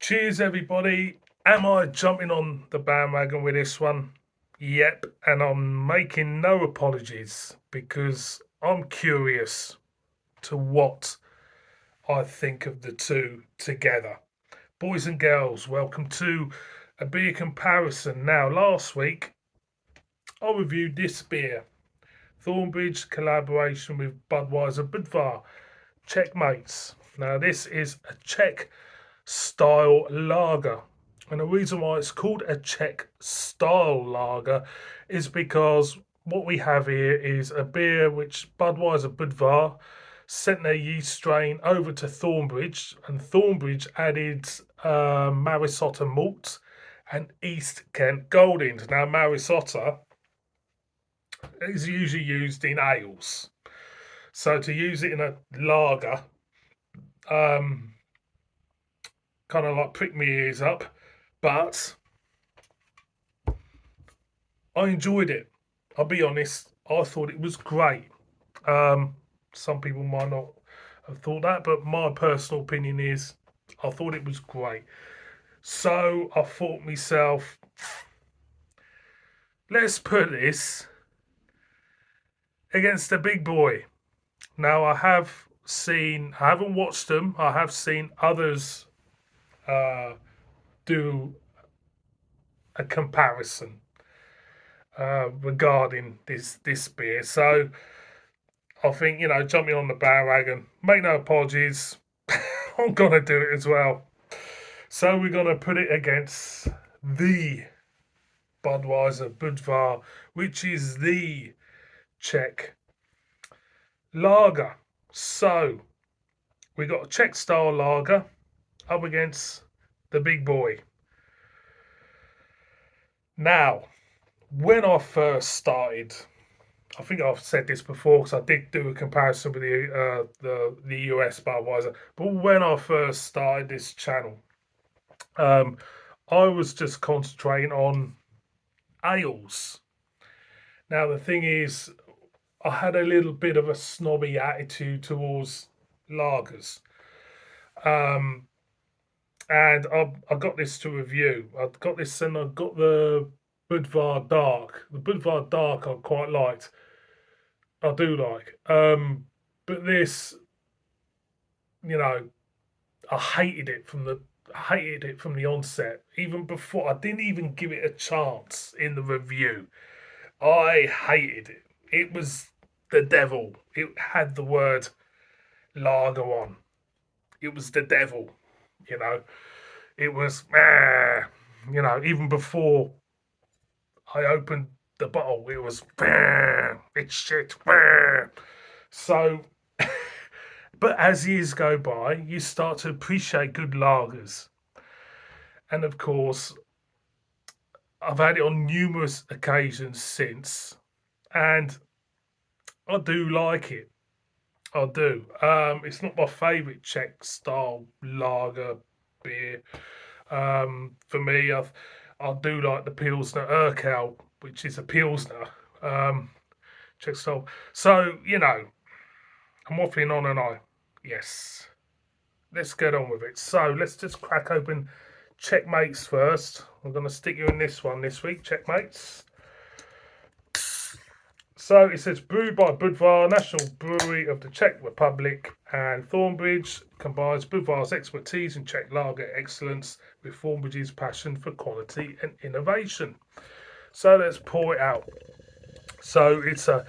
Cheers, everybody. Am I jumping on the bandwagon with this one? Yep, and I'm making no apologies because I'm curious to what I think of the two together. Boys and girls, welcome to a beer comparison. Now, last week I reviewed this beer, Thornbridge collaboration with Budweiser Budvar, Czech mates. Now, this is a Czech style lager. And the reason why it's called a Czech style lager is because what we have here is a beer which Budweiser Budvar sent their yeast strain over to Thornbridge, and Thornbridge added Marisotta malt and East Kent Goldings. Now, Marisotta is usually used in ales, so to use it in a lager, kind of like prick my ears up, but I enjoyed it. I'll be honest, I thought it was great. Some people might not have thought that, but my personal opinion is I thought it was great. So I thought myself, let's put this against the big boy. Now I haven't watched them, I have seen others do a comparison regarding this beer. So I think, jumping on the bandwagon, make no apologies. I'm gonna do it as well. So we're gonna put it against the Budweiser Budvar, which is the Czech lager. So we got a Czech style lager up against the big boy. Now, when I first started, I think I've said this before because I did do a comparison with the US Budweiser. But when I first started this channel, I was just concentrating on ales. Now the thing is, I had a little bit of a snobby attitude towards lagers. And I got this to review. I got this, and I got the Budvar Dark. The Budvar Dark I quite liked. I do like. But this, I hated it from the onset. Even before, I didn't even give it a chance in the review. I hated it. It was the devil. It had the word lager on. It was the devil. It was, even before I opened the bottle, it was, it's shit. So, but as years go by, you start to appreciate good lagers. And of course, I've had it on numerous occasions since, and I do like it. I do. It's not my favourite Czech style lager beer. For me, I do like the Pilsner Urquell, which is a Pilsner, Czech style. So, I'm waffling on and on. Yes. Let's get on with it. So, let's just crack open Checkmates first. I'm going to stick you in this one this week, Checkmates. So it says brewed by Budvar, national brewery of the Czech Republic, and Thornbridge combines Budvar's expertise in Czech lager excellence with Thornbridge's passion for quality and innovation. So let's pour it out. So it's a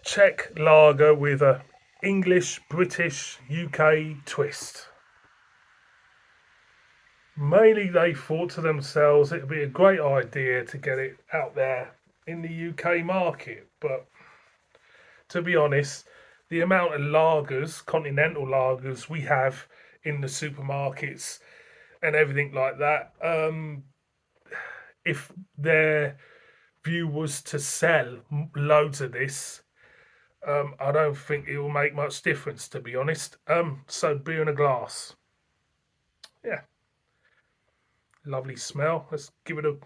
Czech lager with a English, British, UK twist. Mainly they thought to themselves it would be a great idea to get it out there in the UK market, but to be honest, the amount of lagers, continental lagers we have in the supermarkets and everything like that, if their view was to sell loads of this, I don't think it will make much difference, to be honest. So beer in a glass. Yeah. Lovely smell. Let's give it a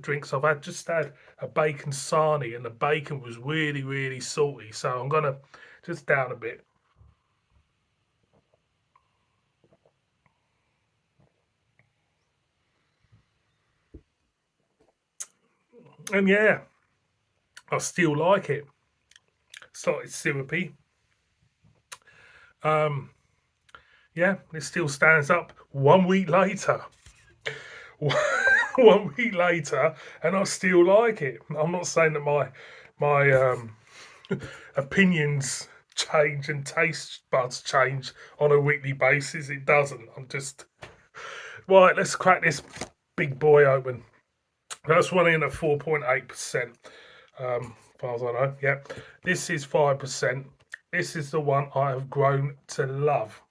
drink. So I've just had a bacon sarnie, and the bacon was really, really salty. So I'm gonna just down a bit. And yeah, I still like it. Slightly syrupy. Yeah, it still stands up 1 week later. 1 week later, and I still like it. I'm not saying that my opinions change and taste buds change on a weekly basis. It doesn't. I'm just right. Let's crack this big boy open. That's running at 4.8%. As far as I know. Yep. This is 5%. This is the one I have grown to love.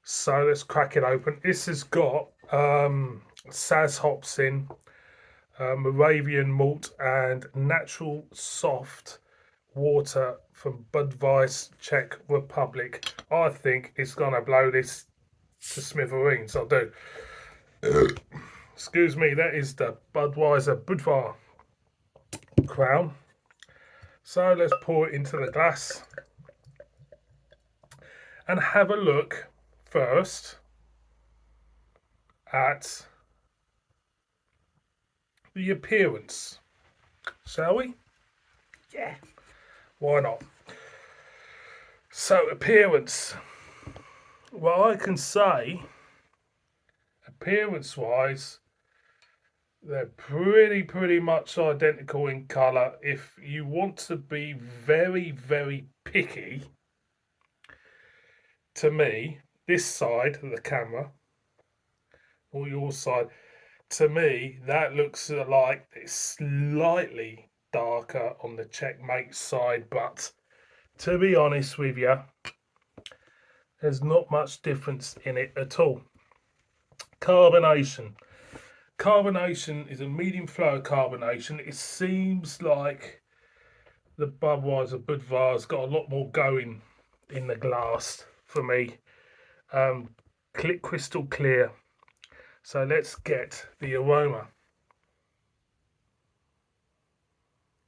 So let's crack it open. This has got Saz hops in, Moravian malt, and natural soft water from Budweiser, Czech Republic. I think it's gonna blow this to smithereens. I do. Excuse me. That is the Budweiser Budvar crown. So let's pour it into the glass and have a look first at the appearance, shall we? Yeah. Why not? So, appearance. Well, I can say, appearance-wise, they're pretty much identical in colour. If you want to be very, very picky, to me, this side of the camera, or your side, to me, that looks like it's slightly darker on the Checkmate side, but to be honest with you, there's not much difference in it at all. Carbonation. Carbonation is a medium flow carbonation. It seems like the Budweiser Budvar's got a lot more going in the glass for me. Crystal clear. So let's get the aroma.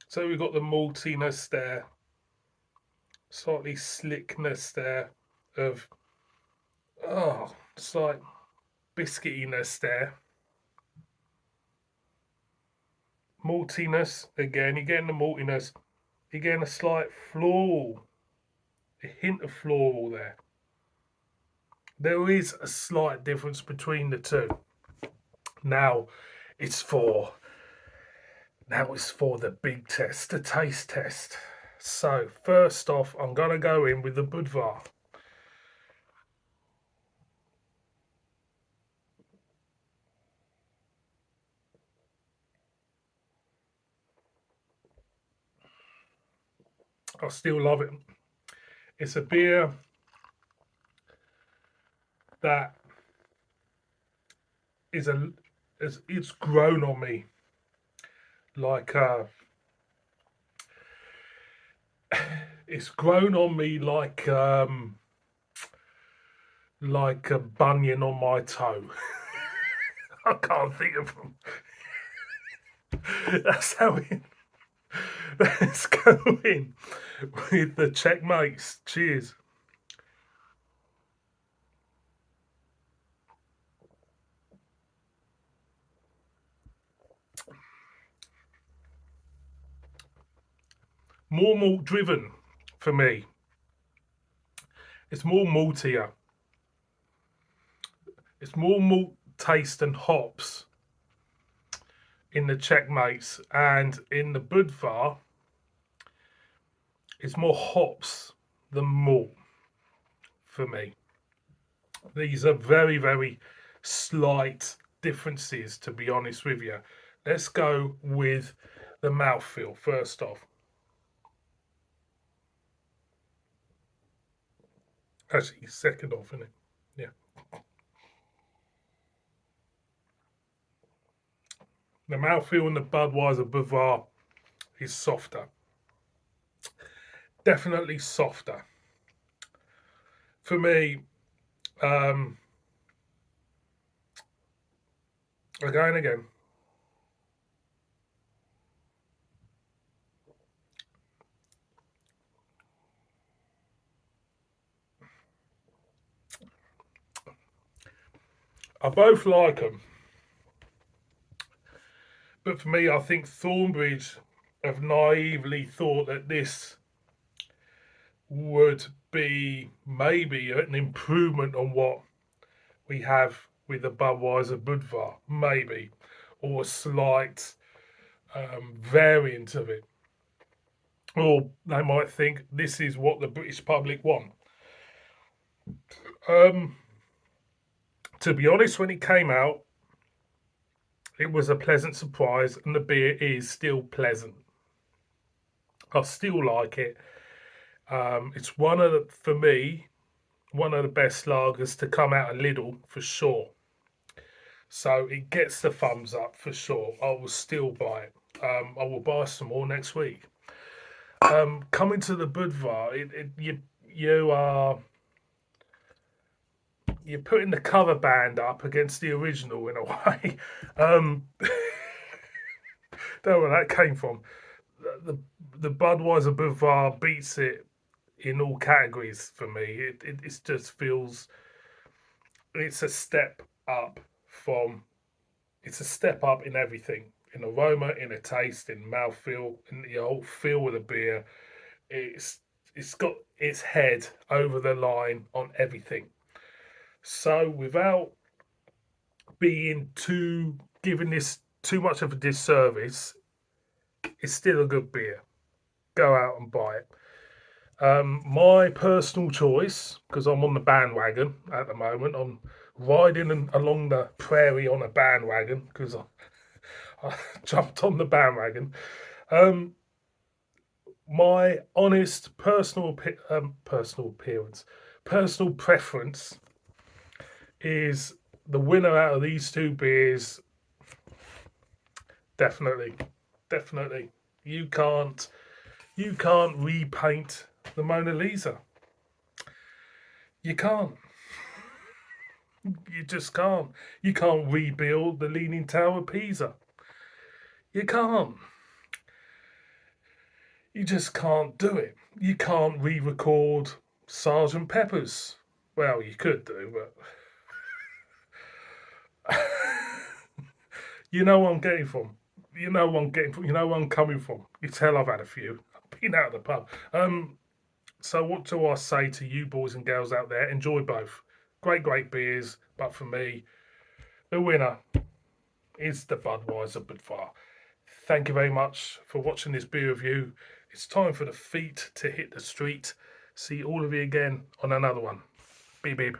So we've got the maltiness there, slightly slickness there of, it's like biscuitiness there. Maltiness, again, you're getting the maltiness. You're getting a slight floral, a hint of floral there. There is a slight difference between the two. Now it's for the big test, the taste test. So first off, I'm gonna go in with the Budvar. I still love it. It's a beer that it's grown on me it's grown on me like a bunion on my toe. I can't think of them. That's how it. Let's go in with the Checkmates. Cheers. More malt driven for me. It's more maltier. It's more malt taste and hops in the Checkmates, and in the Budvar, it's more hops than malt for me. These are very, very slight differences, to be honest with you. Let's go with the mouthfeel first off. Actually, second off, isn't it? Yeah. The mouthfeel in the Budweiser Budvar is softer. Definitely softer. For me, again. I both like them. But for me, I think Thornbridge have naively thought that this would be maybe an improvement on what we have with the Budweiser Budvar, maybe, or a slight variant of it. Or they might think this is what the British public want. To be honest, when it came out, it was a pleasant surprise, and the beer is still pleasant. I still like it. It's for me, one of the best lagers to come out of Lidl for sure. So it gets the thumbs up for sure. I will still buy it. I will buy some more next week. Coming to the Budvar, you're putting the cover band up against the original in a way. Don't know where that came from. The Budweiser Budvar beats it in all categories for me. It just feels it's a step up it's a step up in everything, in aroma, in a taste, in mouthfeel, in the whole feel of the beer. It's got its head over the line on everything. So without giving this too much of a disservice, it's still a good beer. Go out and buy it. My personal choice, because I'm on the bandwagon at the moment, I'm riding along the prairie on a bandwagon because I jumped on the bandwagon. My honest personal preference is the winner out of these two beers. Definitely. You can't repaint the Mona Lisa. You can't. You just can't. You can't rebuild the Leaning Tower of Pisa. You can't. You just can't do it. You can't re-record Sergeant Pepper's. Well, you could do, but you know where I'm getting from. You know where I'm coming from. You tell I've had a few. I've been out of the pub. So what do I say to you boys and girls out there? Enjoy both. Great beers, but for me, the winner is the Budweiser Budvar. Thank you very much for watching this beer review. It's time for the feet to hit the street. See all of you again on another one. Beep beep.